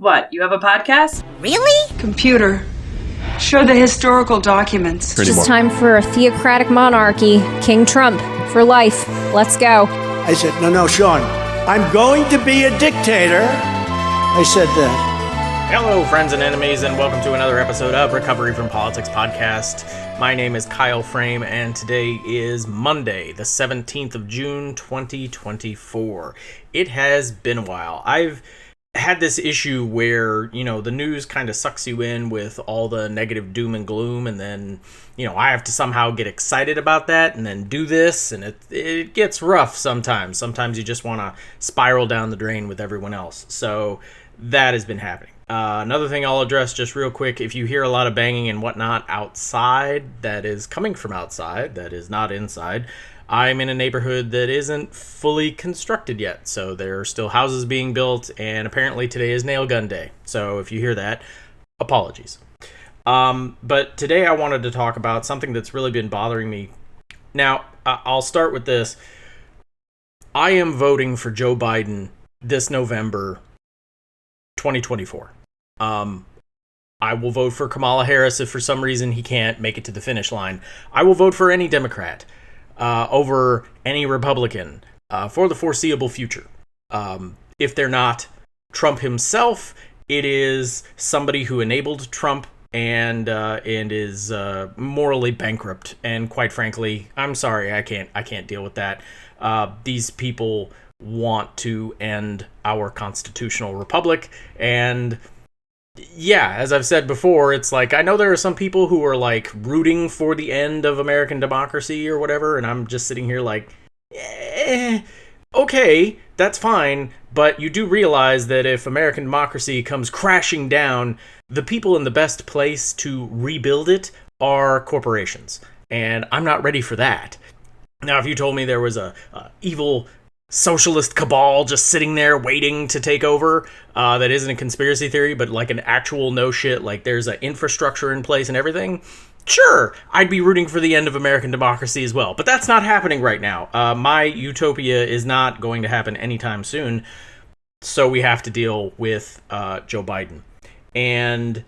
What, you have a podcast? Really? Computer, show the historical documents. It's just time for a theocratic monarchy. King Trump, for life. Let's go. I said, no, Sean, I'm going to be a dictator. I said that. Hello, friends and enemies, and welcome to another episode of Recovery from Politics Podcast. My name is Kyle Frame, and today is Monday, the 17th of June, 2024. It has been a while. I've had this issue where, the news kind of sucks you in with all the negative doom and gloom, and then, I have to somehow get excited about that and then do this, and it gets rough sometimes. Sometimes you just want to spiral down the drain with everyone else. So that has been happening. Another thing I'll address just real quick, if you hear a lot of banging and whatnot outside, that is coming from outside, that is not inside. I'm in a neighborhood that isn't fully constructed yet, so there are still houses being built, and apparently today is nail gun day. So if you hear that, apologies. But today I wanted to talk about something that's really been bothering me. Now, I'll start with this. I am voting for Joe Biden this November 2024. I will vote for Kamala Harris if for some reason he can't make it to the finish line. I will vote for any Democrat over any Republican for the foreseeable future. If they're not Trump himself, it is somebody who enabled Trump and is morally bankrupt. And quite frankly, I'm sorry, I can't deal with that. These people want to end our constitutional republic, and yeah, as I've said before, it's like, I know there are some people who are like rooting for the end of American democracy or whatever, and I'm just sitting here like, okay, that's fine, but you do realize that if American democracy comes crashing down, the people in the best place to rebuild it are corporations, and I'm not ready for that. Now, if you told me there was a evil socialist cabal just sitting there waiting to take over, that isn't a conspiracy theory, but like an actual no shit, like there's an infrastructure in place and everything, sure, I'd be rooting for the end of American democracy as well. But that's not happening right now. My utopia is not going to happen anytime soon, so we have to deal with Joe Biden. And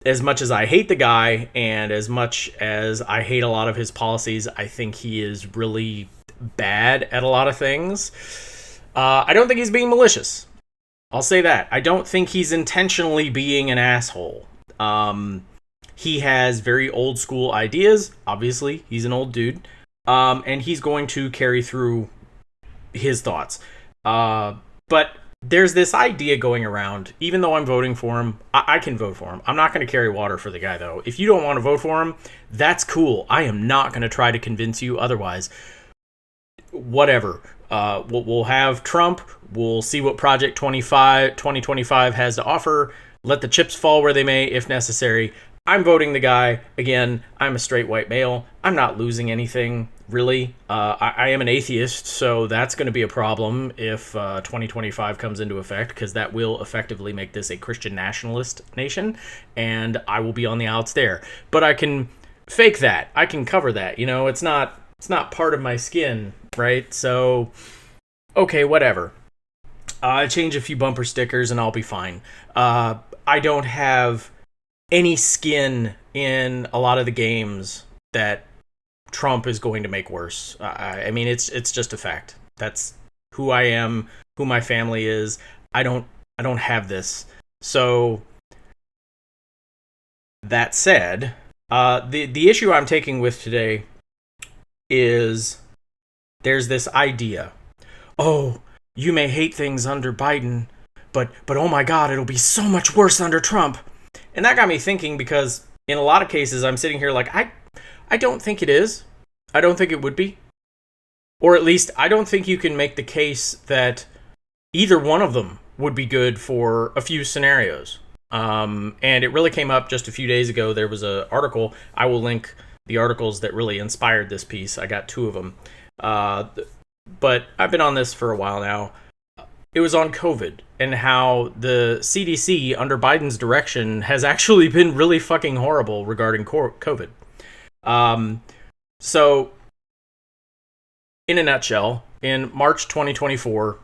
as much as I hate the guy, and as much as I hate a lot of his policies, I think he is really bad at a lot of things. I don't think he's being malicious. I'll say that. I don't think he's intentionally being an asshole. He has very old school ideas. Obviously, he's an old dude. And he's going to carry through his thoughts. But there's this idea going around, even though I'm voting for him, I can vote for him. I'm not going to carry water for the guy, though. If you don't want to vote for him, that's cool. I am not going to try to convince you otherwise. Whatever. We'll have Trump. We'll see what Project 2025 has to offer. Let the chips fall where they may, if necessary. I'm voting the guy. Again, I'm a straight white male. I'm not losing anything, really. I am an atheist, so that's going to be a problem if 2025 comes into effect, because that will effectively make this a Christian nationalist nation, and I will be on the outs there. But I can fake that. I can cover that. It's not part of my skin, right? So, okay, whatever. I change a few bumper stickers and I'll be fine. I don't have any skin in a lot of the games that Trump is going to make worse. I mean, it's just a fact. That's who I am, who my family is. I don't have this. So, that said, the issue I'm taking with today is there's this idea, oh, you may hate things under Biden, but oh my God, it'll be so much worse under Trump. And that got me thinking, because in a lot of cases I'm sitting here like, I don't think it is. I don't think it would be. Or at least I don't think you can make the case that either one of them would be good for a few scenarios. And it really came up just a few days ago. There was an article. I will link the articles that really inspired this piece. I got two of them. But I've been on this for a while now. It was on COVID and how the CDC under Biden's direction has actually been really fucking horrible regarding COVID. So, in a nutshell, in March 2024,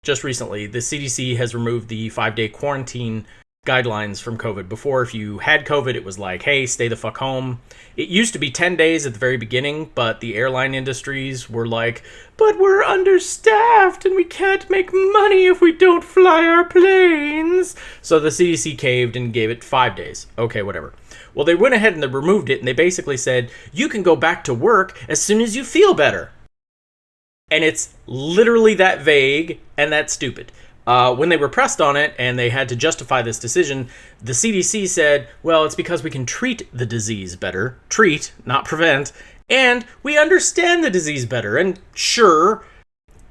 just recently, the CDC has removed the 5-day quarantine guidelines from COVID. Before, if you had COVID, it was like, hey, stay the fuck home. It used to be 10 days at the very beginning, but the airline industries were like, but we're understaffed and we can't make money if we don't fly our planes. So the CDC caved and gave it 5 days. Okay, whatever. Well, they went ahead and they removed it, and they basically said, you can go back to work as soon as you feel better. And it's literally that vague and that stupid. When they were pressed on it and they had to justify this decision, the CDC said, well, it's because we can treat the disease better. Treat, not prevent. And we understand the disease better. And sure,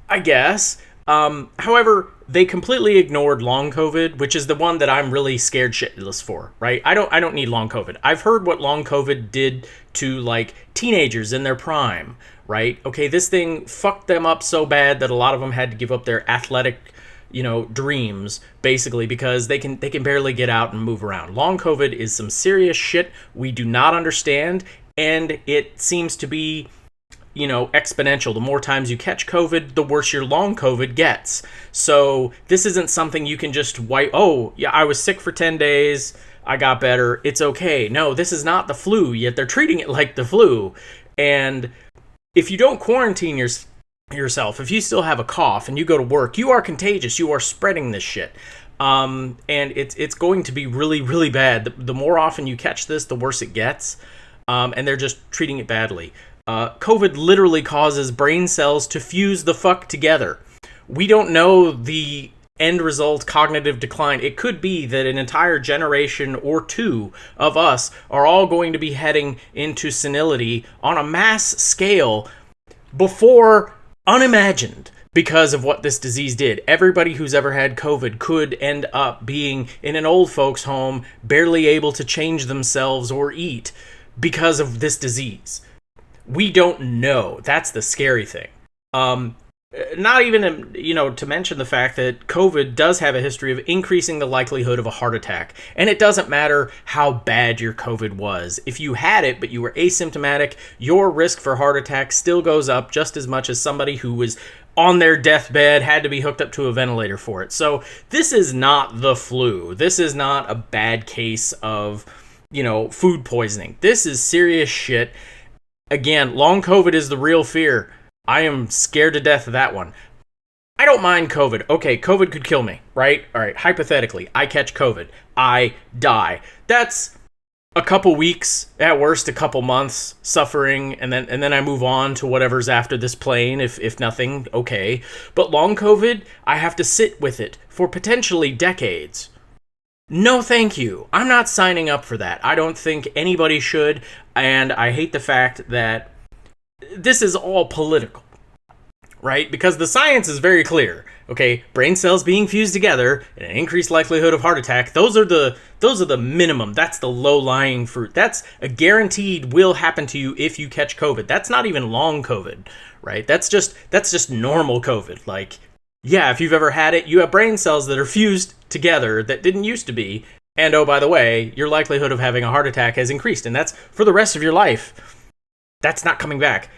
I guess. However, they completely ignored long COVID, which is the one that I'm really scared shitless for, right? I don't need long COVID. I've heard what long COVID did to like teenagers in their prime, right? Okay, this thing fucked them up so bad that a lot of them had to give up their athletic, dreams, basically, because they can barely get out and move around. Long COVID is some serious shit we do not understand, and it seems to be exponential. The more times you catch COVID, the worse your long COVID gets. So this isn't something you can just oh, yeah, I was sick for 10 days, I got better, it's okay. No, this is not the flu, yet they're treating it like the flu. And if you don't quarantine yourself, if you still have a cough and you go to work, you are contagious, you are spreading this shit. And it's going to be really, really bad. The more often you catch this, the worse it gets. And they're just treating it badly. COVID literally causes brain cells to fuse the fuck together. We don't know the end result, cognitive decline. It could be that an entire generation or two of us are all going to be heading into senility on a mass scale before unimagined because of what this disease did. Everybody who's ever had COVID could end up being in an old folks' home, barely able to change themselves or eat because of this disease. We don't know. That's the scary thing. Not even, to mention the fact that COVID does have a history of increasing the likelihood of a heart attack. And it doesn't matter how bad your COVID was. If you had it, but you were asymptomatic, your risk for heart attack still goes up just as much as somebody who was on their deathbed, had to be hooked up to a ventilator for it. So this is not the flu. This is not a bad case of, food poisoning. This is serious shit. Again, long COVID is the real fear. I am scared to death of that one. I don't mind COVID. Okay, COVID could kill me, right? All right, hypothetically, I catch COVID. I die. That's a couple weeks, at worst a couple months, suffering, and then I move on to whatever's after this plane, if nothing, okay. But long COVID, I have to sit with it for potentially decades. No thank you. I'm not signing up for that. I don't think anybody should, and I hate the fact that this is all political, right? Because the science is very clear. Okay, brain cells being fused together and an increased likelihood of heart attack. Those are the minimum. That's the low-lying fruit. That's a guaranteed will happen to you if you catch COVID. That's not even long COVID, right? That's just normal COVID. Like, yeah, if you've ever had it, you have brain cells that are fused together that didn't used to be. And oh, by the way, your likelihood of having a heart attack has increased, and that's for the rest of your life. That's not coming back.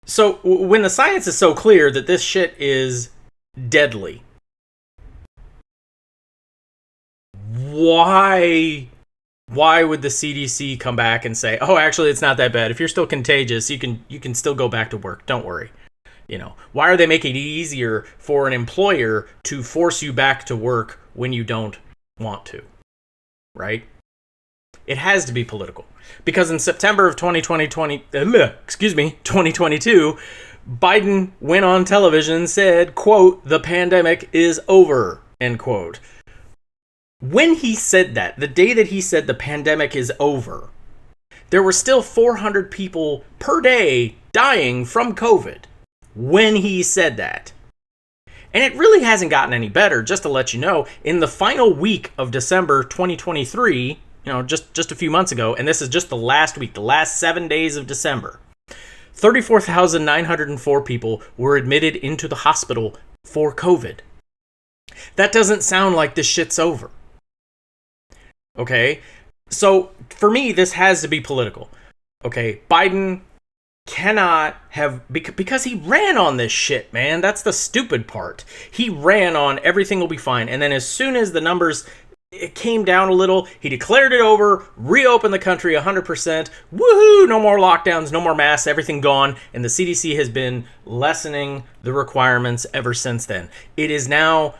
So when the science is so clear that this shit is deadly, why would the CDC come back and say, "Oh, actually, it's not that bad. If you're still contagious, you can still go back to work. Don't worry." Why are they making it easier for an employer to force you back to work when you don't want to? Right? It has to be political. Because in September of 2022, Biden went on television and said, quote, "The pandemic is over," end quote. When he said that, the day that he said the pandemic is over, there were still 400 people per day dying from COVID when he said that. And it really hasn't gotten any better. Just to let you know, in the final week of December 2023, just a few months ago, and this is just the last week, the last 7 days of December, 34,904 people were admitted into the hospital for COVID. That doesn't sound like this shit's over. Okay? So, for me, this has to be political. Okay, Biden cannot have, because he ran on this shit, man. That's the stupid part. He ran on everything will be fine, and then as soon as the numbers it came down a little, he declared it over, reopened the country 100%. Woohoo! No more lockdowns, no more masks, everything gone, and the CDC has been lessening the requirements ever since then. It is now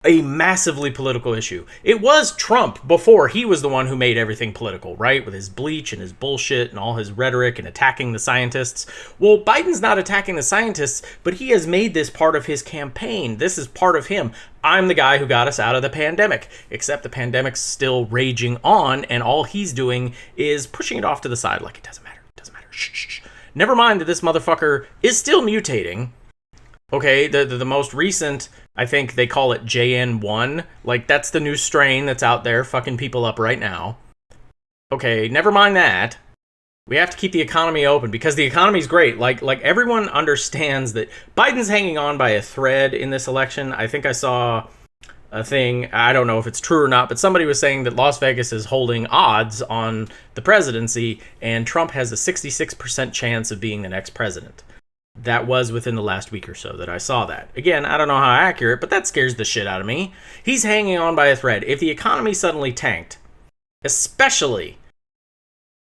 a massively political issue. It was Trump before. He was the one who made everything political, right? With his bleach and his bullshit and all his rhetoric and attacking the scientists. Well, Biden's not attacking the scientists, but he has made this part of his campaign. This is part of him. I'm the guy who got us out of the pandemic, except the pandemic's still raging on, and all he's doing is pushing it off to the side like it doesn't matter. It doesn't matter. Shh, shh, shh. Never mind that this motherfucker is still mutating. Okay, the most recent, I think they call it JN1. Like, that's the new strain that's out there fucking people up right now. Okay, never mind that. We have to keep the economy open because the economy's great. Like everyone understands that Biden's hanging on by a thread in this election. I think I saw a thing, I don't know if it's true or not, but somebody was saying that Las Vegas is holding odds on the presidency and Trump has a 66% chance of being the next president. That was within the last week or so that I saw that. Again, I don't know how accurate, but that scares the shit out of me. He's hanging on by a thread. If the economy suddenly tanked, especially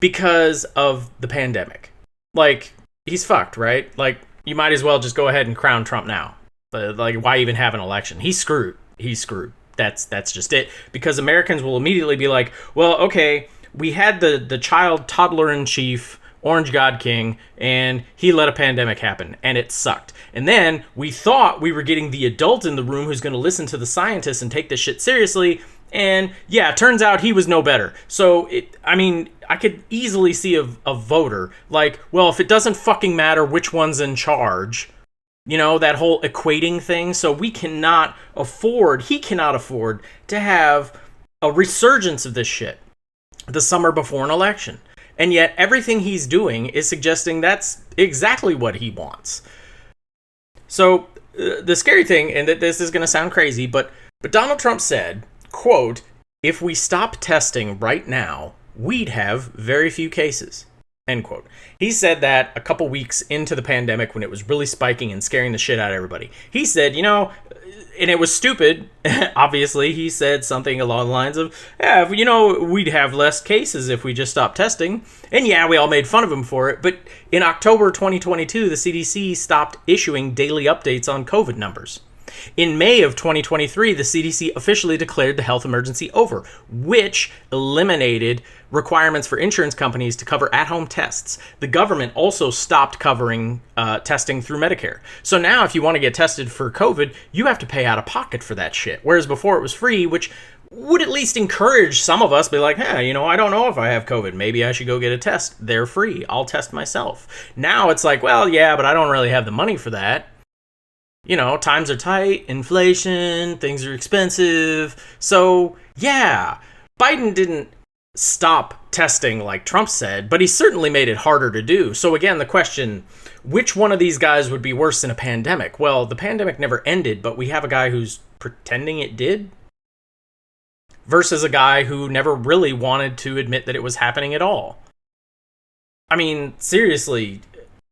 because of the pandemic, like, he's fucked, right? Like, you might as well just go ahead and crown Trump now. Like, why even have an election? He's screwed. He's screwed. That's just it. Because Americans will immediately be like, well, okay, we had the child toddler-in-chief Orange God King, and he let a pandemic happen, and it sucked. And then we thought we were getting the adult in the room who's going to listen to the scientists and take this shit seriously, and yeah, turns out he was no better. So, I could easily see a voter like, well, if it doesn't fucking matter which one's in charge, you know, that whole equating thing, so he cannot afford to have a resurgence of this shit the summer before an election. And yet everything he's doing is suggesting that's exactly what he wants. So the scary thing, and that this is going to sound crazy, but Donald Trump said, quote, if we stop testing right now, we'd have very few cases, end quote. He said that a couple weeks into the pandemic when it was really spiking and scaring the shit out of everybody. He said, you know, and it was stupid, obviously. He said something along the lines of, yeah, you know, we'd have less cases if we just stopped testing. And yeah, we all made fun of him for it. But in October 2022, the CDC stopped issuing daily updates on COVID numbers. In May of 2023, the CDC officially declared the health emergency over, which eliminated requirements for insurance companies to cover at-home tests. The government also stopped covering testing through Medicare. So now if you want to get tested for COVID, you have to pay out of pocket for that shit. Whereas before it was free, which would at least encourage some of us be like, hey, you know, I don't know if I have COVID. Maybe I should go get a test. They're free. I'll test myself. Now it's like, well, yeah, but I don't really have the money for that. You know, times are tight, inflation, things are expensive. So, yeah, Biden didn't stop testing like Trump said, but he certainly made it harder to do. So again, the question, which one of these guys would be worse in a pandemic? Well, the pandemic never ended, but we have a guy who's pretending it did versus a guy who never really wanted to admit that it was happening at all. I mean, seriously,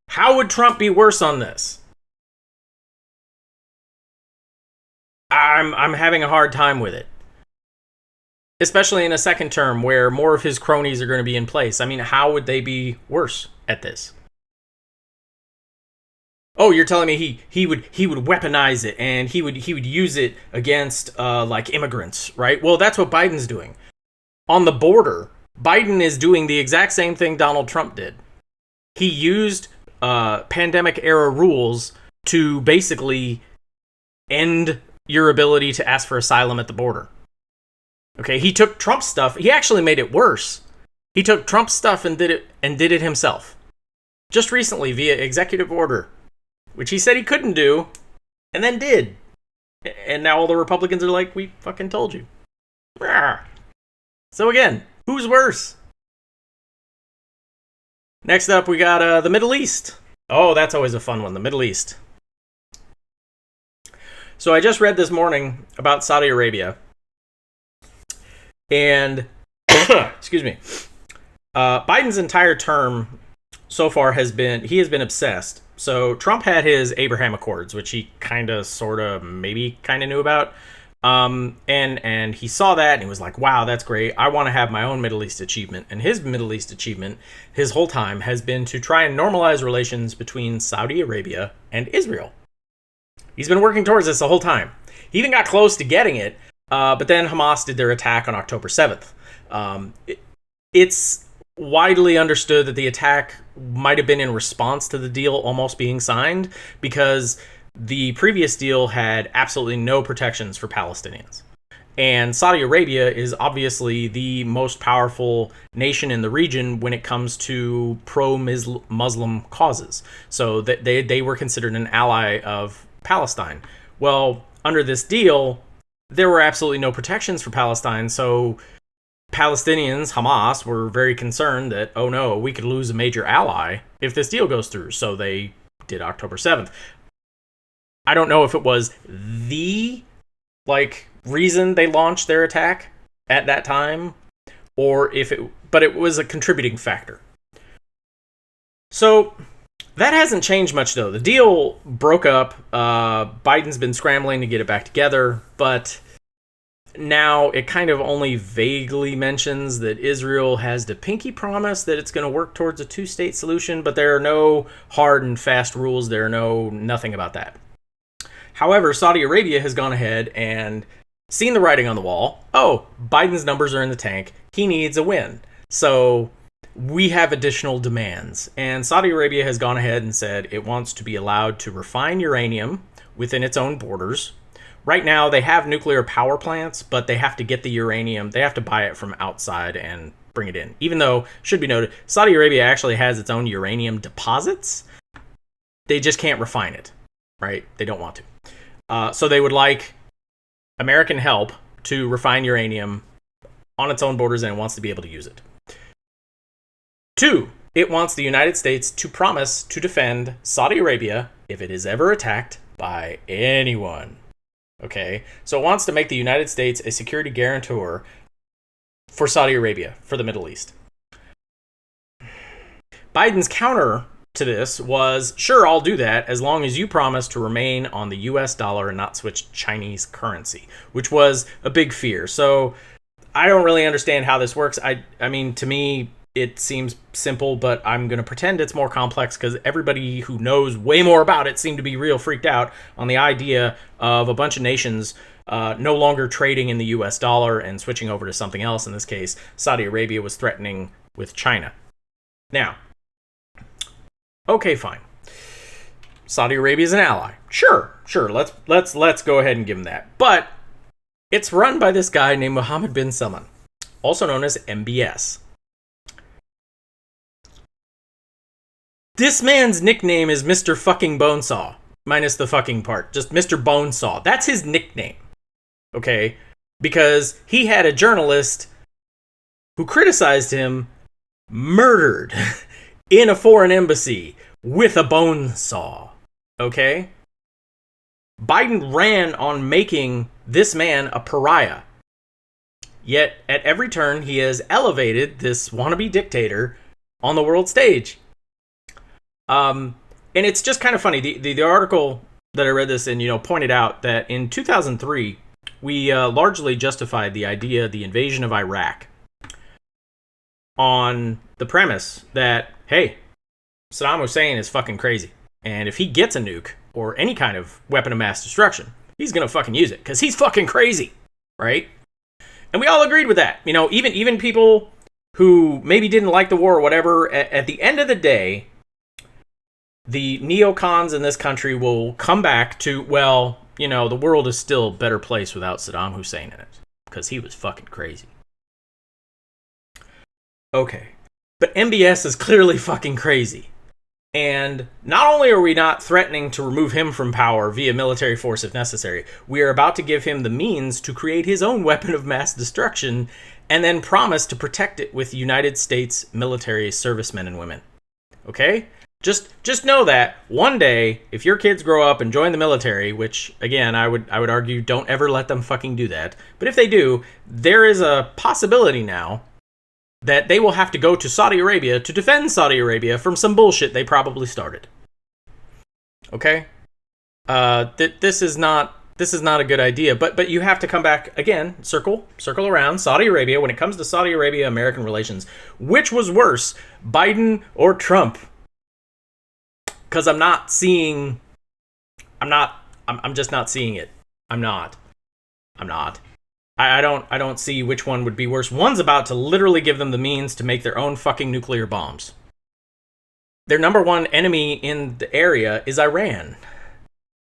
how would Trump be worse on this? I'm having a hard time with it. Especially in a second term where more of his cronies are going to be in place. I mean, how would they be worse at this? Oh, you're telling me he would weaponize it and he would use it against like immigrants, right? Well, that's what Biden's doing. On the border, Biden is doing the exact same thing Donald Trump did. He used pandemic era rules to basically end your ability to ask for asylum at the border. Okay, he took Trump's stuff. He actually made it worse. He took Trump's stuff and did it himself. Just recently via executive order, which he said he couldn't do, and then did. And now all the Republicans are like, we fucking told you. So again, who's worse? Next up, we got the Middle East. Oh, that's always a fun one, the Middle East. So I just read this morning about Saudi Arabia. And, excuse me, Biden's entire term so far has been obsessed. So Trump had his Abraham Accords, which he kind of, sort of, maybe kind of knew about. And he saw that and he was like, wow, that's great. I want to have my own Middle East achievement. And his Middle East achievement, his whole time, has been to try and normalize relations between Saudi Arabia and Israel. He's been working towards this the whole time. He even got close to getting it, but then Hamas did their attack on October 7th. It's widely understood that the attack might have been in response to the deal almost being signed, because the previous deal had absolutely no protections for Palestinians. And Saudi Arabia is obviously the most powerful nation in the region when it comes to pro-Muslim causes. So that they were considered an ally of Palestine. Well, under this deal, there were absolutely no protections for Palestine, so Palestinians, Hamas, were very concerned that, oh no, we could lose a major ally if this deal goes through. So they did October 7th. I don't know if it was the reason they launched their attack at that time, or but it was a contributing factor. So that hasn't changed much, though. The deal broke up. Biden's been scrambling to get it back together, but now it kind of only vaguely mentions that Israel has the pinky promise that it's going to work towards a two-state solution, but there are no hard and fast rules. There are nothing about that. However, Saudi Arabia has gone ahead and seen the writing on the wall. Oh, Biden's numbers are in the tank. He needs a win. So we have additional demands. And Saudi Arabia has gone ahead and said it wants to be allowed to refine uranium within its own borders. Right now, they have nuclear power plants, but they have to get the uranium. They have to buy it from outside and bring it in. Even though, should be noted, Saudi Arabia actually has its own uranium deposits. They just can't refine it, right? They don't want to. So they would like American help to refine uranium on its own borders, and it wants to be able to use it. 2, it wants the United States to promise to defend Saudi Arabia if it is ever attacked by anyone. Okay, so it wants to make the United States a security guarantor for Saudi Arabia, for the Middle East. Biden's counter to this was, sure, I'll do that as long as you promise to remain on the US dollar and not switch Chinese currency, which was a big fear. So I don't really understand how this works. I mean, to me, it seems simple, but I'm going to pretend it's more complex because everybody who knows way more about it seemed to be real freaked out on the idea of a bunch of nations no longer trading in the US dollar and switching over to something else. In this case, Saudi Arabia was threatening with China. Now, okay, fine. Saudi Arabia is an ally. Sure. Let's go ahead and give them that. But it's run by this guy named Mohammed bin Salman, also known as MBS. This man's nickname is Mr. Fucking Bonesaw, minus the fucking part. Just Mr. Bonesaw. That's his nickname. Okay? Because he had a journalist who criticized him murdered in a foreign embassy with a bone saw. Okay? Biden ran on making this man a pariah. Yet, at every turn, he has elevated this wannabe dictator on the world stage. And it's just kind of funny. The article that I read this in, pointed out that in 2003, we largely justified the invasion of Iraq on the premise that, hey, Saddam Hussein is fucking crazy. And if he gets a nuke or any kind of weapon of mass destruction, he's going to fucking use it because he's fucking crazy, right? And we all agreed with that. Even people who maybe didn't like the war or whatever, at the end of the day, the neocons in this country will come back to, well, the world is still a better place without Saddam Hussein in it because he was fucking crazy. Okay. But MBS is clearly fucking crazy. And not only are we not threatening to remove him from power via military force if necessary, we are about to give him the means to create his own weapon of mass destruction and then promise to protect it with United States military servicemen and women. Okay? Just know that one day, if your kids grow up and join the military, which, again, I would argue don't ever let them fucking do that. But if they do, there is a possibility now that they will have to go to Saudi Arabia to defend Saudi Arabia from some bullshit they probably started. Okay? This is not a good idea, but you have to come back again, circle around Saudi Arabia. When it comes to Saudi Arabia-American relations, which was worse, Biden or Trump? Because I'm just not seeing it. I'm not. I don't see which one would be worse. One's about to literally give them the means to make their own fucking nuclear bombs. Their number one enemy in the area is Iran,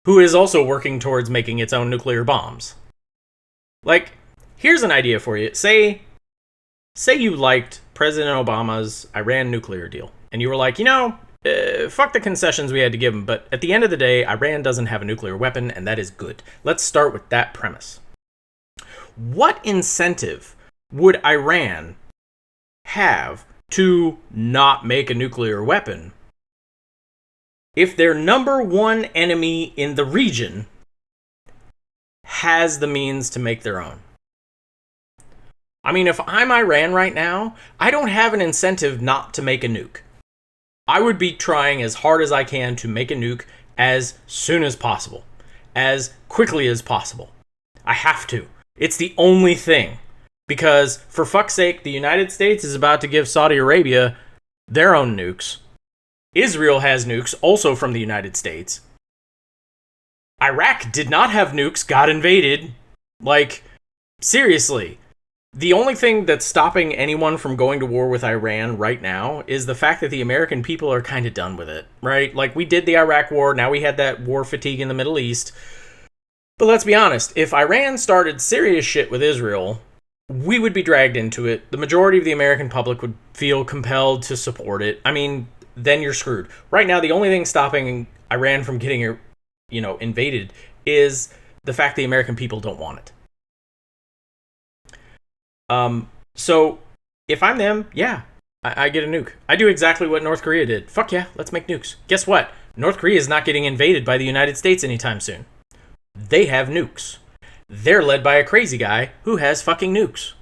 who is also working towards making its own nuclear bombs. Like, here's an idea for you. Say you liked President Obama's Iran nuclear deal, and you were like, fuck the concessions we had to give him, but at the end of the day, Iran doesn't have a nuclear weapon, and that is good. Let's start with that premise. What incentive would Iran have to not make a nuclear weapon if their number one enemy in the region has the means to make their own? I mean, if I'm Iran right now, I don't have an incentive not to make a nuke. I would be trying as hard as I can to make a nuke as soon as possible, as quickly as possible. I have to. It's the only thing. Because, for fuck's sake, the United States is about to give Saudi Arabia their own nukes. Israel has nukes, also from the United States. Iraq did not have nukes, got invaded. Like, seriously. The only thing that's stopping anyone from going to war with Iran right now is the fact that the American people are kind of done with it, right? Like, we did the Iraq war, now we had that war fatigue in the Middle East. But let's be honest, if Iran started serious shit with Israel, we would be dragged into it. The majority of the American public would feel compelled to support it. I mean, then you're screwed. Right now, the only thing stopping Iran from getting, invaded is the fact the American people don't want it. So if I'm them, yeah, I get a nuke. I do exactly what North Korea did. Fuck yeah, let's make nukes. Guess what? North Korea is not getting invaded by the United States anytime soon. They have nukes. They're led by a crazy guy who has fucking nukes.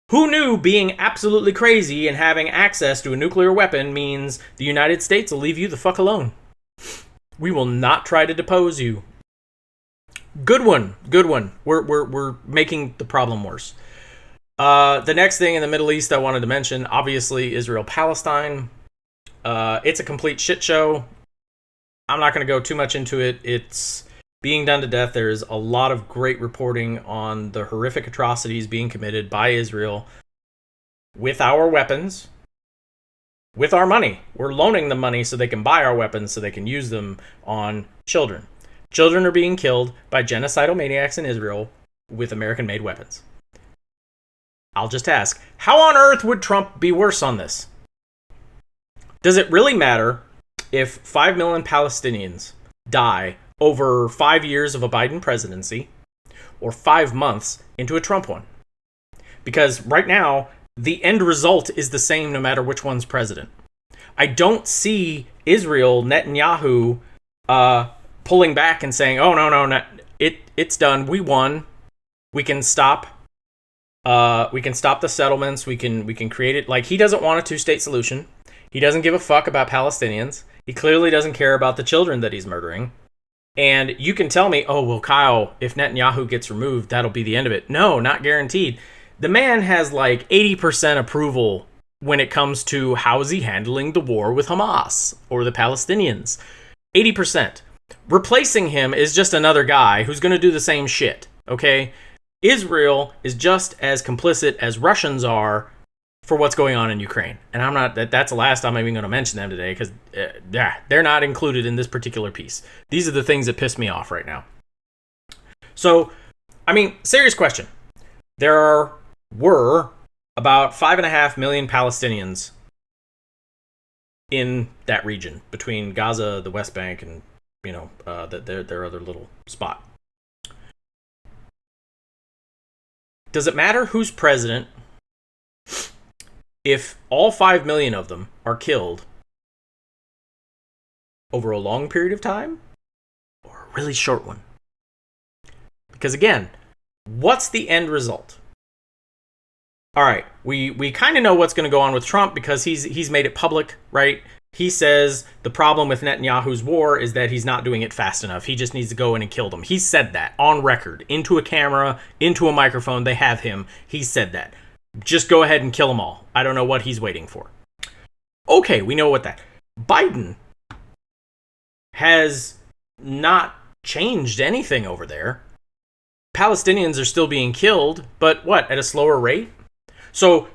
Who knew being absolutely crazy and having access to a nuclear weapon means the United States will leave you the fuck alone? We will not try to depose you. Good one. We're making the problem worse. The next thing in the Middle East I wanted to mention, obviously, Israel-Palestine. It's a complete shit show. I'm not going to go too much into it. It's being done to death. There's a lot of great reporting on the horrific atrocities being committed by Israel with our weapons, with our money. We're loaning them money so they can buy our weapons so they can use them on children. Children are being killed by genocidal maniacs in Israel with American-made weapons. I'll just ask, how on earth would Trump be worse on this? Does it really matter if 5 million Palestinians die over 5 years of a Biden presidency or 5 months into a Trump one? Because right now, the end result is the same no matter which one's president. I don't see Israel, Netanyahu, pulling back and saying, oh, no, it's done. We won. We can stop the settlements. We can create it. Like, he doesn't want a two-state solution. He doesn't give a fuck about Palestinians. He clearly doesn't care about the children that he's murdering. And you can tell me, oh, well, Kyle, if Netanyahu gets removed, that'll be the end of it. No, not guaranteed. The man has like 80% approval when it comes to how is he handling the war with Hamas or the Palestinians. 80%. Replacing him is just another guy who's going to do the same shit, okay? Israel is just as complicit as Russians are for what's going on in Ukraine. And that's the last time I'm even going to mention them today because they're not included in this particular piece. These are the things that piss me off right now. So, I mean, serious question. There were about 5.5 million Palestinians in that region between Gaza, the West Bank, and, their other little spot. Does it matter who's president if all 5 million of them are killed over a long period of time or a really short one? Because again, what's the end result? all right, we kind of know what's going to go on with Trump because he's made it public, right? He says the problem with Netanyahu's war is that he's not doing it fast enough. He just needs to go in and kill them. He said that on record, into a camera, into a microphone. They have him. He said that. Just go ahead and kill them all. I don't know what he's waiting for. Okay, we know what that. Biden has not changed anything over there. Palestinians are still being killed, but what, at a slower rate? So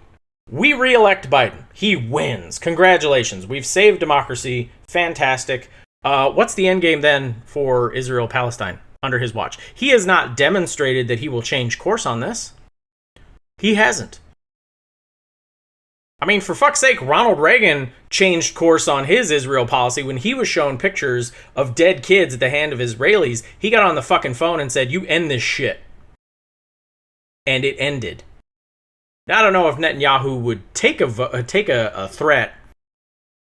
we re-elect Biden. He wins. Congratulations. We've saved democracy. Fantastic. What's the end game then for Israel-Palestine under his watch? He has not demonstrated that he will change course on this. He hasn't. I mean, for fuck's sake, Ronald Reagan changed course on his Israel policy when he was shown pictures of dead kids at the hand of Israelis. He got on the fucking phone and said, "You end this shit." And it ended. Now, I don't know if Netanyahu would take a threat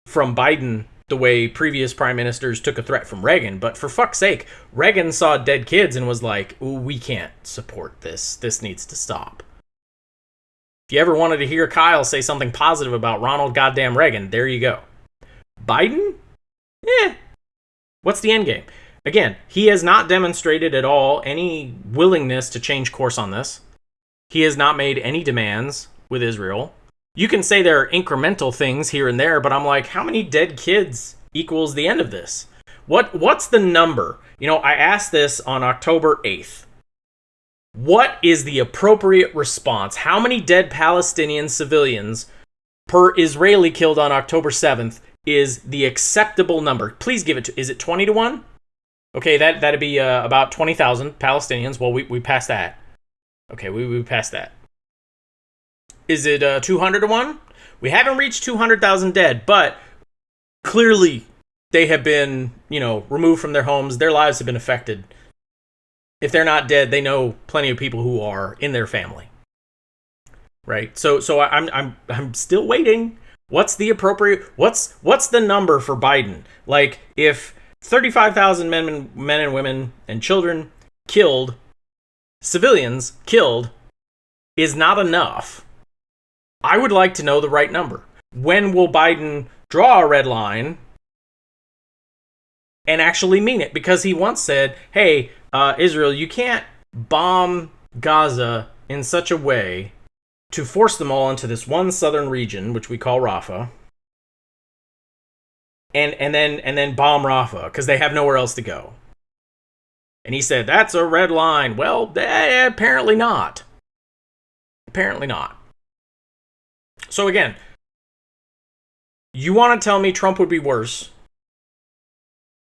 from Biden the way previous prime ministers took a threat from Reagan, but for fuck's sake, Reagan saw dead kids and was like, "Ooh, we can't support this. This needs to stop." If you ever wanted to hear Kyle say something positive about Ronald goddamn Reagan, there you go. Biden? What's the end game? Again, he has not demonstrated at all any willingness to change course on this. He has not made any demands with Israel. You can say there are incremental things here and there, but I'm like, how many dead kids equals the end of this? What's the number? I asked this on October 8th. What is the appropriate response? How many dead Palestinian civilians per Israeli killed on October 7th is the acceptable number? Please give it to, is it 20 to 1? Okay, that'd be about 20,000 Palestinians. Well, we passed that. Okay, we passed that. Is it 200 to 1? We haven't reached 200,000 dead, but clearly they have been, removed from their homes. Their lives have been affected. If they're not dead, they know plenty of people who are in their family. Right? So I'm still waiting. What's the appropriate what's the number for Biden? Like, if 35,000 men and women and children killed, civilians killed, is not enough, I would like to know the right number. When will Biden draw a red line and actually mean it? Because he once said, hey, Israel, you can't bomb Gaza in such a way to force them all into this one southern region, which we call Rafah, and then bomb Rafah because they have nowhere else to go. And he said, that's a red line. Well, apparently not. Apparently not. So again, you want to tell me Trump would be worse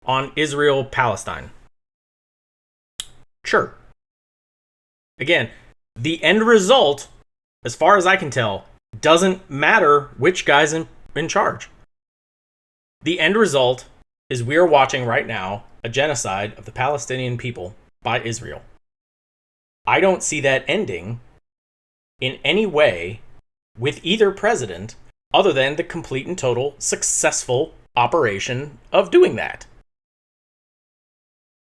on Israel-Palestine? Sure. Again, the end result, as far as I can tell, doesn't matter which guy's in charge. The end result is we are watching right now a genocide of the Palestinian people by Israel. I don't see that ending in any way with either president other than the complete and total successful operation of doing that.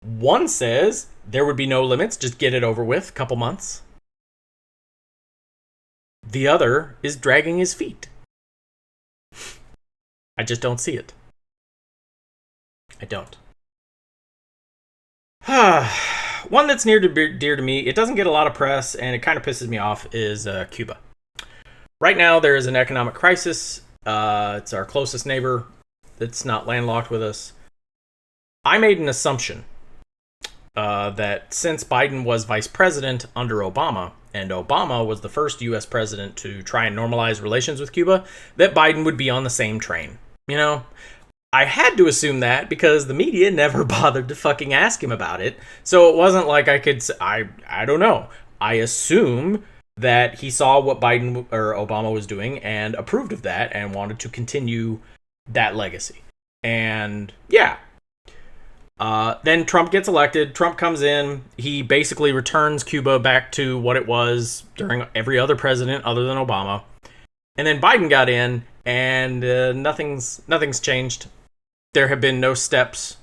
One says there would be no limits, just get it over with, couple months. The other is dragging his feet. I just don't see it. I don't. One that's near to dear to me, it doesn't get a lot of press, and it kind of pisses me off, is Cuba. Right now, there is an economic crisis. It's our closest neighbor that's not landlocked with us. I made an assumption that since Biden was vice president under Obama, and Obama was the first U.S. president to try and normalize relations with Cuba, that Biden would be on the same train. I had to assume that because the media never bothered to fucking ask him about it. So it wasn't like I could, I don't know. I assume that he saw what Biden or Obama was doing and approved of that and wanted to continue that legacy. And yeah. Then Trump gets elected. Trump comes in. He basically returns Cuba back to what it was during every other president other than Obama. And then Biden got in, and nothing's changed. There have been no steps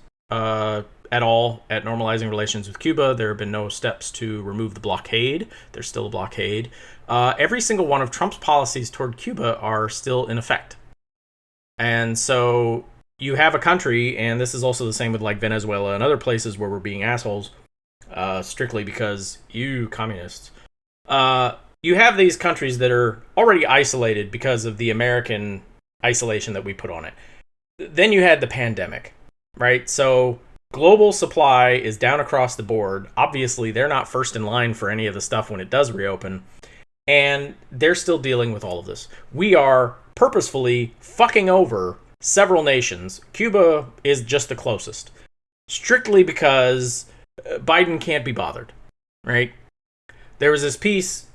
at all at normalizing relations with Cuba. There have been no steps to remove the blockade. There's still a blockade. Every single one of Trump's policies toward Cuba are still in effect. And so you have a country, and this is also the same with like Venezuela and other places where we're being assholes, strictly because you communists. You have these countries that are already isolated because of the American isolation that we put on it. Then you had the pandemic, right? So global supply is down across the board. Obviously, they're not first in line for any of the stuff when it does reopen. And they're still dealing with all of this. We are purposefully fucking over several nations. Cuba is just the closest. Strictly because Biden can't be bothered, right? There was this piece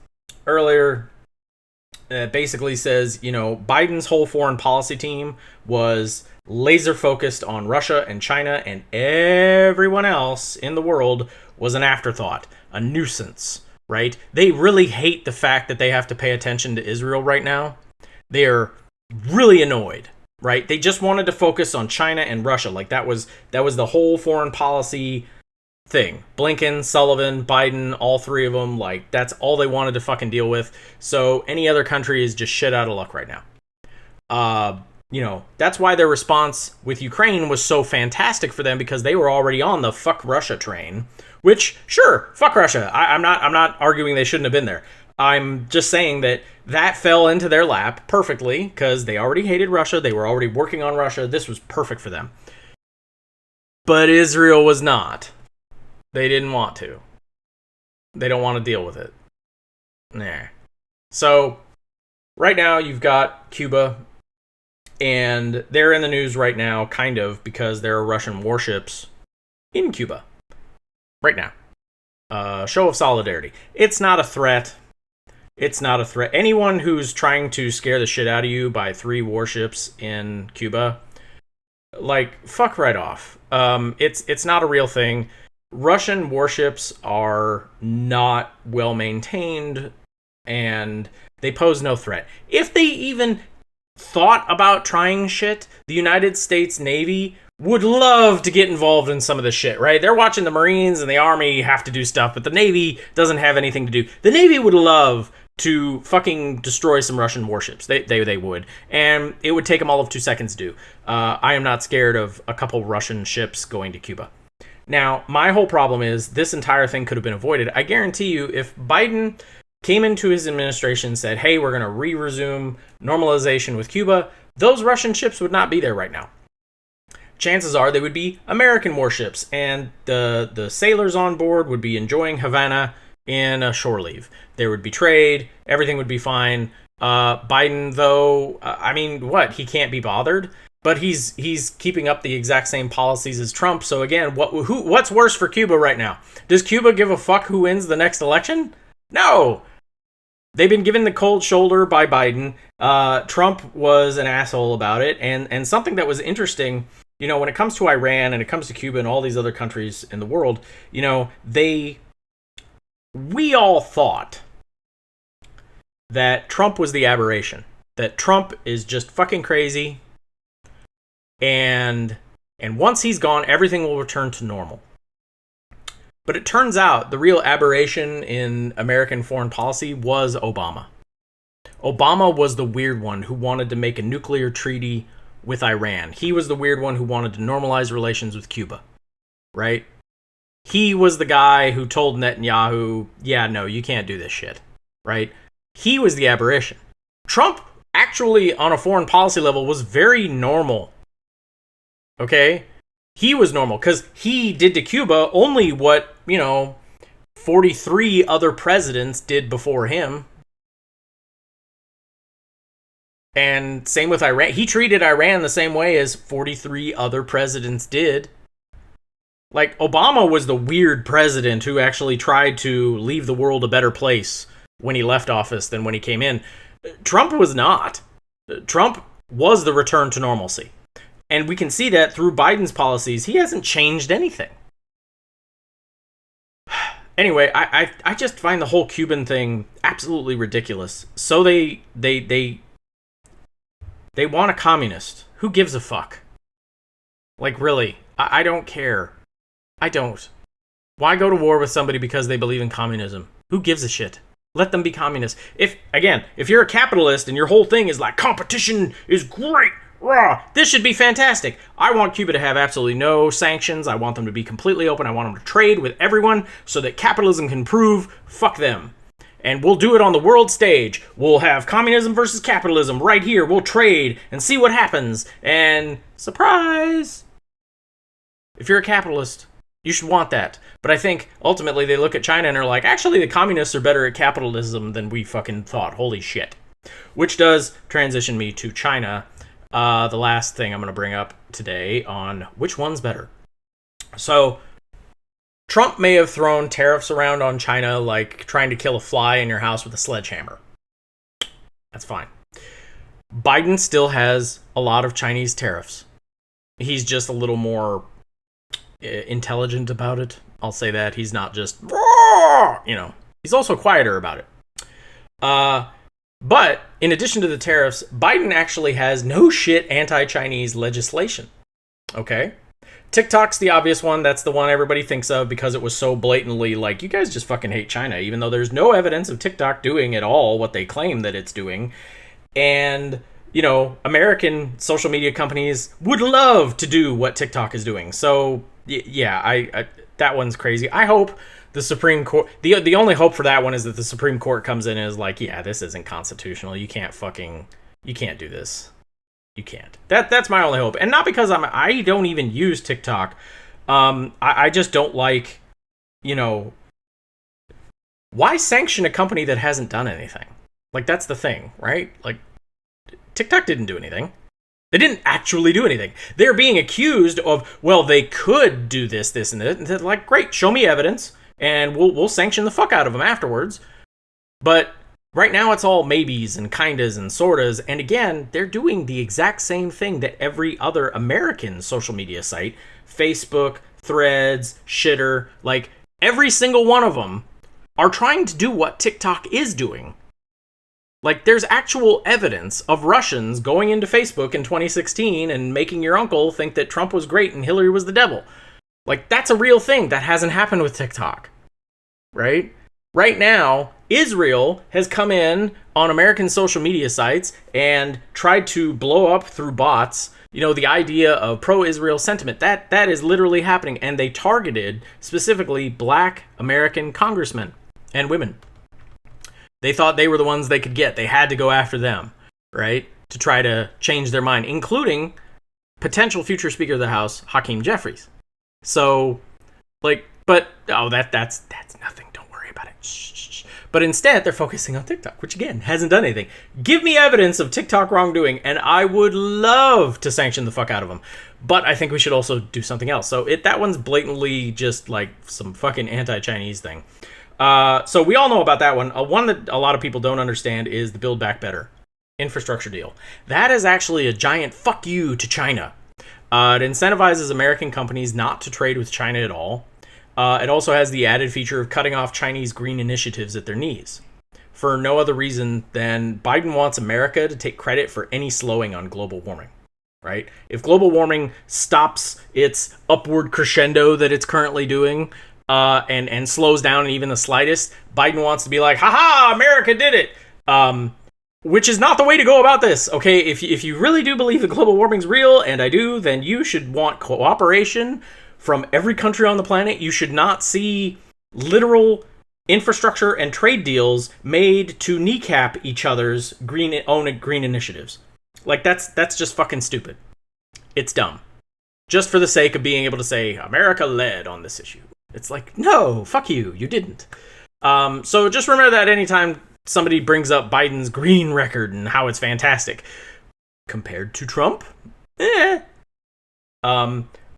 earlier that basically says, Biden's whole foreign policy team was laser focused on Russia and China, and everyone else in the world was an afterthought, a nuisance, right? They really hate the fact that they have to pay attention to Israel right now. They're really annoyed, right? They just wanted to focus on China and Russia. Like that was the whole foreign policy thing. Blinken, Sullivan, Biden, all three of them, like that's all they wanted to fucking deal with. So any other country is just shit out of luck right now. That's why their response with Ukraine was so fantastic for them, because they were already on the fuck Russia train, which sure, fuck Russia. I'm not arguing they shouldn't have been there. I'm just saying that fell into their lap perfectly because they already hated Russia. They were already working on Russia. This was perfect for them. But Israel was not. They didn't want to. They don't want to deal with it. Nah. So, right now you've got Cuba, and they're in the news right now, kind of, because there are Russian warships in Cuba. Right now. Show of solidarity. It's not a threat. It's not a threat. Anyone who's trying to scare the shit out of you by 3 warships in Cuba, like, fuck right off. It's not a real thing. Russian warships are not well maintained, and they pose no threat. If they even thought about trying shit, the United States Navy would love to get involved in some of this shit, right? They're watching the Marines and the Army have to do stuff, but the Navy doesn't have anything to do. The Navy would love to fucking destroy some Russian warships. They would. And it would take them all of 2 seconds to do. I am not scared of a couple Russian ships going to Cuba. Now, my whole problem is this entire thing could have been avoided. I guarantee you, if Biden came into his administration and said, hey, we're going to resume normalization with Cuba, those Russian ships would not be there right now. Chances are they would be American warships, and the sailors on board would be enjoying Havana in a shore leave. There would be trade, everything would be fine. Biden, though, he can't be bothered? But he's keeping up the exact same policies as Trump. So again, what's worse for Cuba right now? Does Cuba give a fuck who wins the next election? No. They've been given the cold shoulder by Biden. Trump was an asshole about it. And something that was interesting, when it comes to Iran and it comes to Cuba and all these other countries in the world, we all thought that Trump was the aberration. That Trump is just fucking crazy. And once he's gone, everything will return to normal. But it turns out the real aberration in American foreign policy was Obama. Obama was the weird one who wanted to make a nuclear treaty with Iran. He was the weird one who wanted to normalize relations with Cuba, right? He was the guy who told Netanyahu, yeah, no, you can't do this shit, right? He was the aberration. Trump, actually, on a foreign policy level, was very normal. Okay? He was normal because he did to Cuba only what, 43 other presidents did before him. And same with Iran. He treated Iran the same way as 43 other presidents did. Like, Obama was the weird president who actually tried to leave the world a better place when he left office than when he came in. Trump was not. Trump was the return to normalcy. And we can see that through Biden's policies. He hasn't changed anything. Anyway, I just find the whole Cuban thing absolutely ridiculous. So they want a communist. Who gives a fuck? Like, really, I don't care. I don't. Why go to war with somebody because they believe in communism? Who gives a shit? Let them be communists. If you're a capitalist and your whole thing is like, competition is great, rah, this should be fantastic. I want Cuba to have absolutely no sanctions. I want them to be completely open. I want them to trade with everyone so that capitalism can prove, fuck them. And we'll do it on the world stage. We'll have communism versus capitalism right here. We'll trade and see what happens. And surprise! If you're a capitalist, you should want that. But I think ultimately they look at China and are like, actually the communists are better at capitalism than we fucking thought. Holy shit. Which does transition me to China. The last thing I'm going to bring up today on which one's better. So, Trump may have thrown tariffs around on China like trying to kill a fly in your house with a sledgehammer. That's fine. Biden still has a lot of Chinese tariffs. He's just a little more intelligent about it. I'll say that. He's not just, he's also quieter about it. But in addition to the tariffs, Biden actually has no shit anti-Chinese legislation. Okay? TikTok's the obvious one. That's the one everybody thinks of because it was so blatantly like, you guys just fucking hate China, even though there's no evidence of TikTok doing at all what they claim that it's doing. And, American social media companies would love to do what TikTok is doing. So, yeah, I that one's crazy. I hope the Supreme Court, the only hope for that one is that the Supreme Court comes in and is like, yeah, this isn't constitutional. You can't do this. You can't. That's my only hope. And not because I don't even use TikTok. I just don't like, why sanction a company that hasn't done anything? Like, that's the thing, right? Like, TikTok didn't do anything. They didn't actually do anything. They're being accused of, well, they could do this, and that. And they're like, great, show me evidence, and we'll sanction the fuck out of them afterwards. But right now, it's all maybes and kindas and sortas. And again, they're doing the exact same thing that every other American social media site, Facebook, Threads, Shitter, like every single one of them are trying to do what TikTok is doing. Like, there's actual evidence of Russians going into Facebook in 2016 and making your uncle think that Trump was great and Hillary was the devil. Like, that's a real thing. That hasn't happened with TikTok. Right? Right now, Israel has come in on American social media sites and tried to blow up through bots, the idea of pro-Israel sentiment. That is literally happening. And they targeted specifically black American congressmen and women. They thought they were the ones they could get. They had to go after them, right? To try to change their mind, including potential future Speaker of the House, Hakeem Jeffries. So, that's nothing. Don't worry about it. Shh. But instead, they're focusing on TikTok, which again, hasn't done anything. Give me evidence of TikTok wrongdoing, and I would love to sanction the fuck out of them. But I think we should also do something else. So that one's blatantly just like some fucking anti-Chinese thing. So we all know about that one. One that a lot of people don't understand is the Build Back Better infrastructure deal. That is actually a giant fuck you to China. It incentivizes American companies not to trade with China at all. It also has the added feature of cutting off Chinese green initiatives at their knees. For no other reason than Biden wants America to take credit for any slowing on global warming. Right? If global warming stops its upward crescendo that it's currently doing, and slows down even the slightest, Biden wants to be like, haha, America did it. Which is not the way to go about this. Okay, if you really do believe that global warming's real, and I do, then you should want cooperation from every country on the planet. You should not see literal infrastructure and trade deals made to kneecap each other's green initiatives. Like, that's just fucking stupid. It's dumb. Just for the sake of being able to say, America led on this issue. It's like, no, fuck you, you didn't. So just remember that anytime somebody brings up Biden's green record and how it's fantastic. Compared to Trump?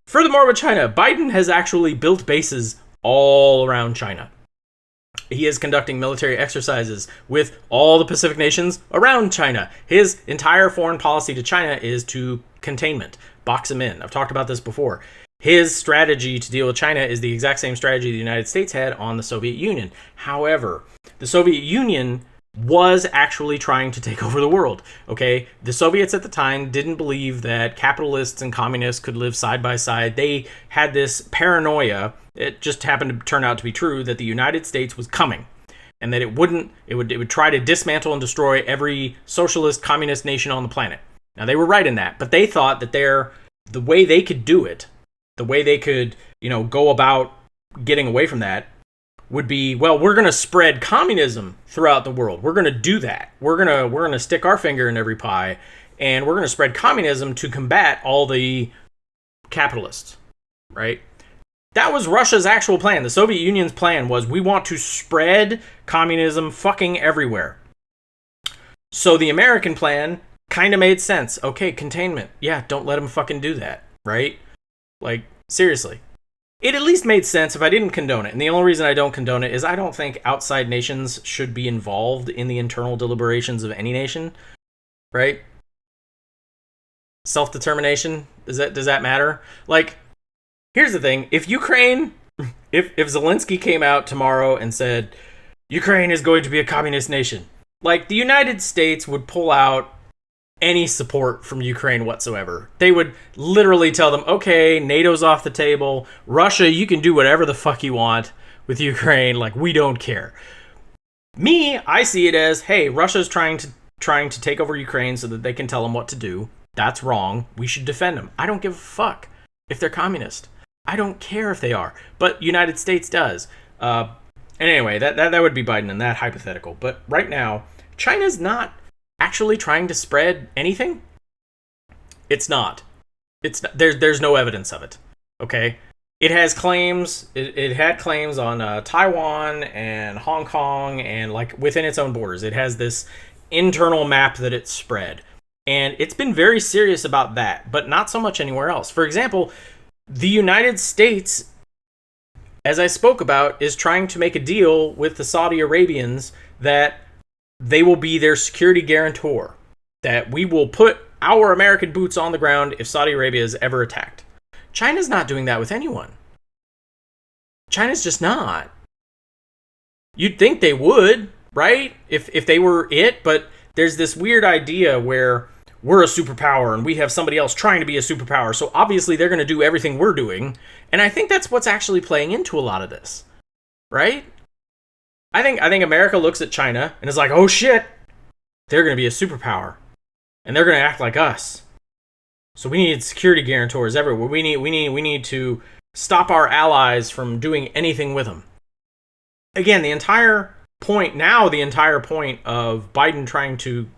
Furthermore, with China, Biden has actually built bases all around China. He is conducting military exercises with all the Pacific nations around China. His entire foreign policy to China is to containment. Box him in. I've talked about this before. His strategy to deal with China is the exact same strategy the United States had on the Soviet Union. However, the Soviet Union was actually trying to take over the world. Okay, the Soviets at the time didn't believe that capitalists and communists could live side by side. They had this paranoia. It just happened to turn out to be true that the United States was coming, and that it would try to dismantle and destroy every socialist communist nation on the planet. Now, they were right in that, but they thought that the way they could do it, the way they could, go about getting away from that, would be, well, we're going to spread communism throughout the world. We're going to do that. We're going to stick our finger in every pie, and we're going to spread communism to combat all the capitalists, right? That was Russia's actual plan. The Soviet Union's plan was, we want to spread communism fucking everywhere. So the American plan kind of made sense. Okay, containment. Yeah, don't let them fucking do that, right? Like, seriously. It at least made sense if I didn't condone it. And the only reason I don't condone it is I don't think outside nations should be involved in the internal deliberations of any nation, right? Self-determination, does that matter? Like, here's the thing. If Zelensky came out tomorrow and said, Ukraine is going to be a communist nation, like, the United States would pull out any support from Ukraine whatsoever. They would literally tell them, okay, NATO's off the table. Russia, you can do whatever the fuck you want with Ukraine. Like, we don't care. Me, I see it as, hey, Russia's trying to take over Ukraine so that they can tell them what to do. That's wrong. We should defend them. I don't give a fuck if they're communist. I don't care if they are. But United States does. And anyway, that would be Biden in that hypothetical. But right now, China's not actually trying to spread anything. It's not. There's no evidence of it. Okay, it has claims. It had claims on Taiwan and Hong Kong, and like within its own borders, it has this internal map that it's spread, and it's been very serious about that, but not so much anywhere else. For example, the United States, as I spoke about, is trying to make a deal with the Saudi Arabians that they will be their security guarantor, that we will put our American boots on the ground if Saudi Arabia is ever attacked. China's not doing that with anyone. China's just not. You'd think they would, right? If they were it, but there's this weird idea where we're a superpower and we have somebody else trying to be a superpower, so obviously they're going to do everything we're doing, and I think that's what's actually playing into a lot of this, right? I think America looks at China and is like, oh shit, they're going to be a superpower, and they're going to act like us. So we need security guarantors everywhere. We need to stop our allies from doing anything with them. Again, the entire point of Biden trying to,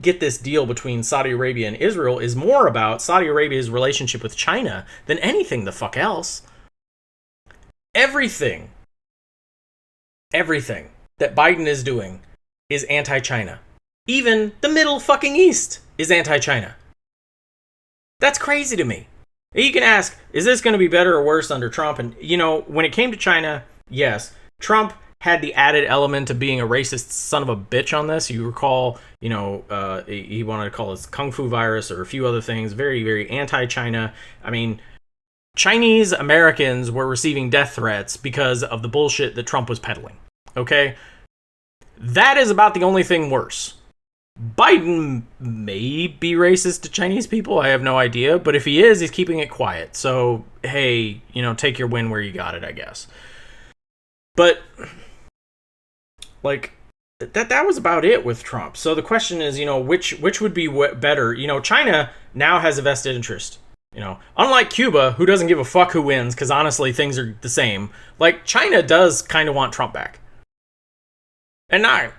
get this deal between Saudi Arabia and Israel is more about Saudi Arabia's relationship with China than anything the fuck else. Everything that Biden is doing is anti-China. Even the Middle fucking East is anti-China. That's crazy to me. You can ask, is this going to be better or worse under Trump? And, when it came to China, yes, Trump had the added element of being a racist son of a bitch on this. You recall, he wanted to call it Kung Fu virus or a few other things. Very, very anti-China. I mean, Chinese Americans were receiving death threats because of the bullshit that Trump was peddling. Okay? That is about the only thing worse. Biden may be racist to Chinese people. I have no idea. But if he is, he's keeping it quiet. So, hey, take your win where you got it, I guess. But, like, that was about it with Trump. So the question is, which would be better? China now has a vested interest. Unlike Cuba, who doesn't give a fuck who wins, because honestly, things are the same. Like, China does kind of want Trump back. And now,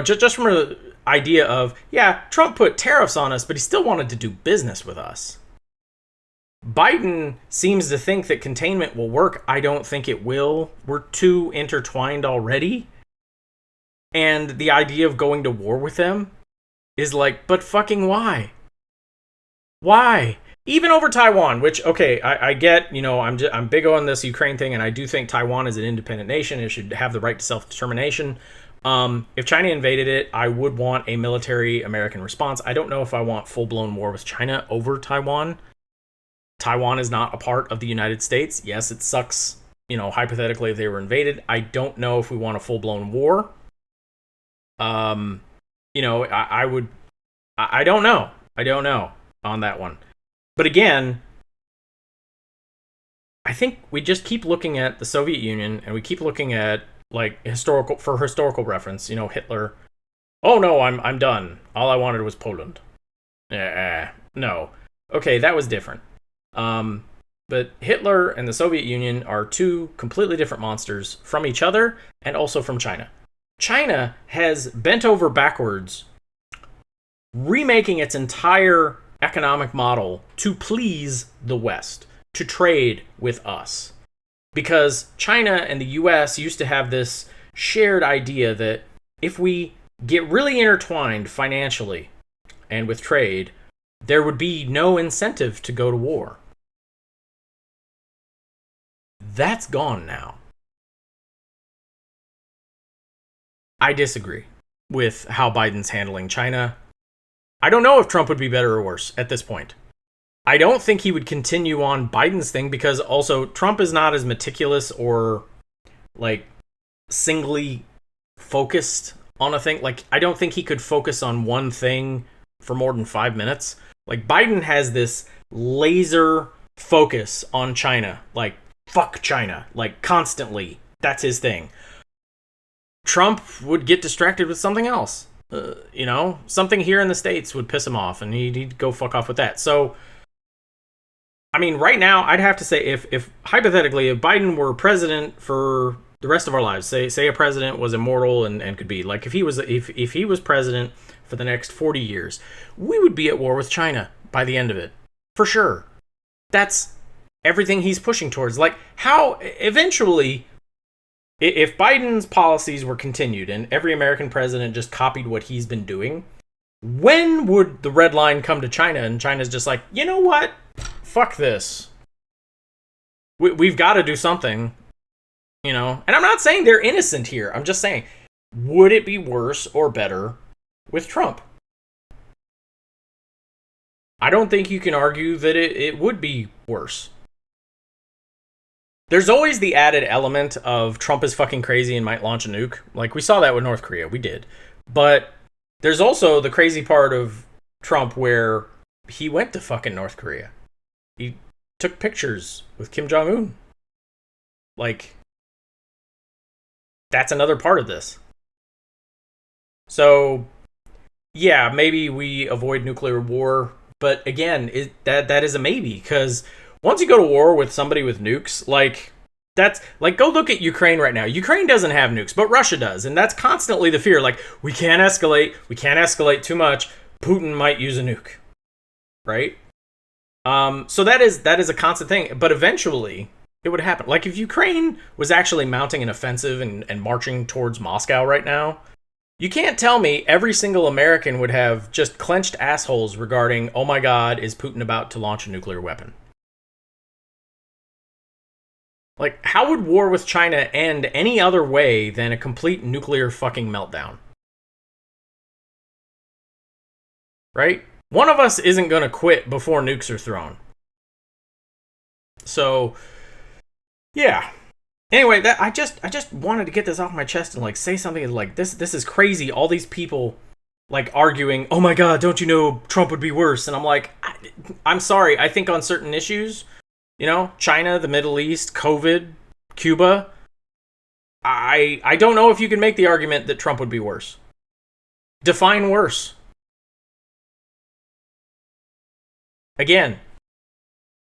just from an idea of, yeah, Trump put tariffs on us, but he still wanted to do business with us. Biden seems to think that containment will work. I don't think it will. We're too intertwined already. And the idea of going to war with them is like, but fucking why? Why? Even over Taiwan, which, okay, I get, I'm big on this Ukraine thing, and I do think Taiwan is an independent nation. It should have the right to self-determination. If China invaded it, I would want a military American response. I don't know if I want full-blown war with China over Taiwan. Taiwan is not a part of the United States. Yes, it sucks, hypothetically, if they were invaded. I don't know if we want a full-blown war. I don't know. I don't know on that one. But again, I think we just keep looking at the Soviet Union and we keep looking at like historical reference, Hitler. Oh no, I'm done. All I wanted was Poland. No. Okay, that was different. But Hitler and the Soviet Union are two completely different monsters from each other and also from China. China has bent over backwards, remaking its entire economic model to please the West, to trade with us. Because China and the US used to have this shared idea that if we get really intertwined financially and with trade, there would be no incentive to go to war. That's gone now. I disagree with how Biden's handling China. I don't know if Trump would be better or worse at this point. I don't think he would continue on Biden's thing because also Trump is not as meticulous or like singly focused on a thing. Like, I don't think he could focus on one thing for more than 5 minutes. Like, Biden has this laser focus on China. Like, fuck China. Like, constantly. That's his thing. Trump would get distracted with something else. Something here in the States would piss him off and he'd go fuck off with that. So, I mean, right now, I'd have to say if hypothetically, if Biden were president for the rest of our lives, say a president was immortal and could be like, if he was president for the next 40 years, we would be at war with China by the end of it. For sure. That's everything he's pushing towards. Like, how eventually, if Biden's policies were continued and every American president just copied what he's been doing, when would the red line come to China and China's just like, you know what? Fuck this. We've got to do something, And I'm not saying they're innocent here. I'm just saying, would it be worse or better with Trump? I don't think you can argue that it would be worse. There's always the added element of Trump is fucking crazy and might launch a nuke. Like, we saw that with North Korea. We did. But there's also the crazy part of Trump where he went to fucking North Korea. He took pictures with Kim Jong-un. Like, that's another part of this. So, yeah, maybe we avoid nuclear war. But again, that is a maybe. Because once you go to war with somebody with nukes, that's like, go look at Ukraine right now. Ukraine doesn't have nukes, but Russia does. And that's constantly the fear. Like, we can't escalate too much. Putin might use a nuke. Right? So that is a constant thing. But eventually, it would happen. Like, if Ukraine was actually mounting an offensive and marching towards Moscow right now, you can't tell me every single American would have just clenched assholes regarding, oh my God, is Putin about to launch a nuclear weapon? Like, how would war with China end any other way than a complete nuclear fucking meltdown? Right? One of us isn't going to quit before nukes are thrown. So, yeah. Anyway, I just wanted to get this off my chest and say something like this is crazy. All these people arguing, "Oh my God, don't you know Trump would be worse?" And I'm like, I'm sorry. I think on certain issues, China, the Middle East, COVID, Cuba, I don't know if you can make the argument that Trump would be worse. Define worse. Again,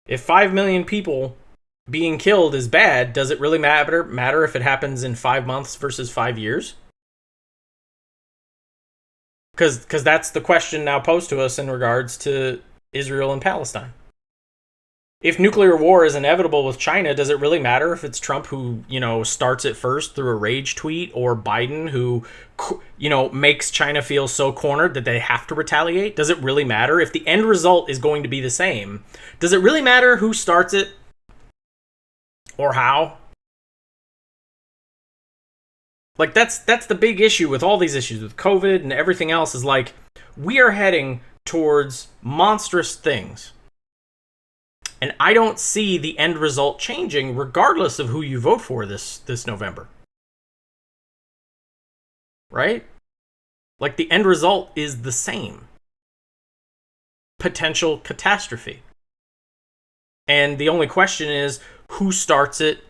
if 5 million people being killed is bad, does it really matter if it happens in 5 months versus 5 years? Because that's the question now posed to us in regards to Israel and Palestine. If nuclear war is inevitable with China, does it really matter if it's Trump who, starts it first through a rage tweet, or Biden who, makes China feel so cornered that they have to retaliate? Does it really matter? If the end result is going to be the same, does it really matter who starts it or how? That's the big issue with all these issues, with COVID and everything else, is we are heading towards monstrous things. And I don't see the end result changing regardless of who you vote for this November. Right? Like, the end result is the same. Potential catastrophe. And the only question is, who starts it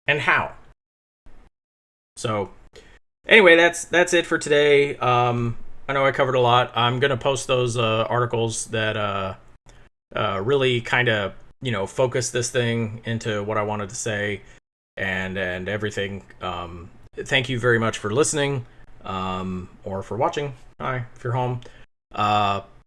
and how? So, anyway, that's it for today. I know I covered a lot. I'm going to post those articles that really kind of, focus this thing into what I wanted to say and everything. Thank you very much for listening or for watching. Hi, if you're home.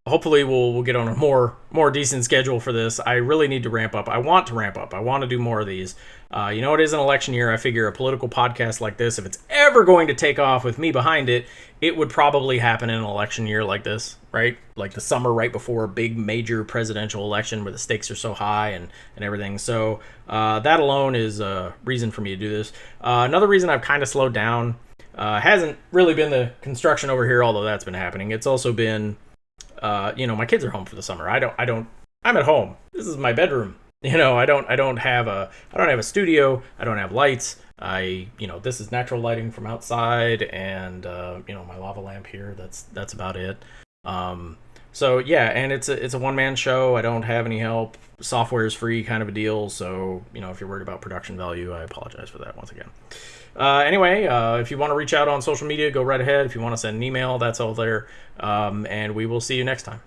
Hopefully we'll get on a more decent schedule for this. I really need to ramp up. I want to ramp up. I want to do more of these. It is an election year. I figure a political podcast like this, if it's ever going to take off with me behind it, it would probably happen in an election year like this, right? Like the summer right before a big major presidential election where the stakes are so high and everything. So that alone is a reason for me to do this. Another reason I've kind of slowed down hasn't really been the construction over here, although that's been happening. It's also been my kids are home for the summer. I'm at home. This is my bedroom. I don't have a studio. I don't have lights. This is natural lighting from outside and, my lava lamp here. That's about it. So yeah, and it's a one-man show. I don't have any help. Software is free kind of a deal. So, if you're worried about production value, I apologize for that once again. Anyway, if you want to reach out on social media, go right ahead. If you want to send an email, that's all there. And we will see you next time.